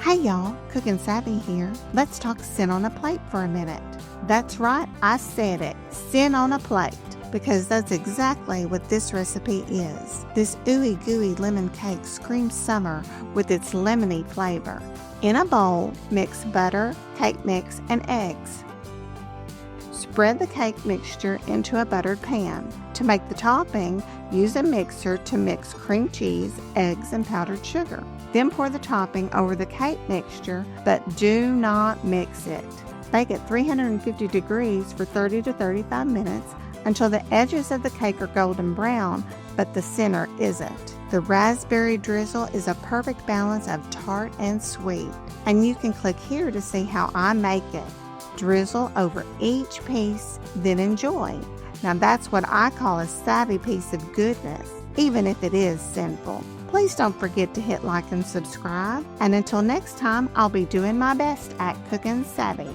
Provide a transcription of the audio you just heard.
Hey y'all, Cookin Savvy here. Let's talk sin on a plate for a minute. That's right, I said it, sin on a plate, because that's exactly what this recipe is. This Ooey Gooey Lemon Cake screams summer with its lemony flavor. In a bowl, mix butter, cake mix, and eggs. Spread the cake mixture into a buttered pan. To make the topping, use a mixer to mix cream cheese, eggs, and powdered sugar. Then pour the topping over the cake mixture, but do not mix it. Bake at 350 degrees for 30 to 35 minutes until the edges of the cake are golden brown, but the center isn't. The raspberry drizzle is a perfect balance of tart and sweet, and you can click here to see how I make it. Drizzle over each piece, then enjoy. Now that's what I call a savvy piece of goodness, even if it is sinful. Please don't forget to hit like and subscribe. And until next time, I'll be doing my best at Cookin Savvy.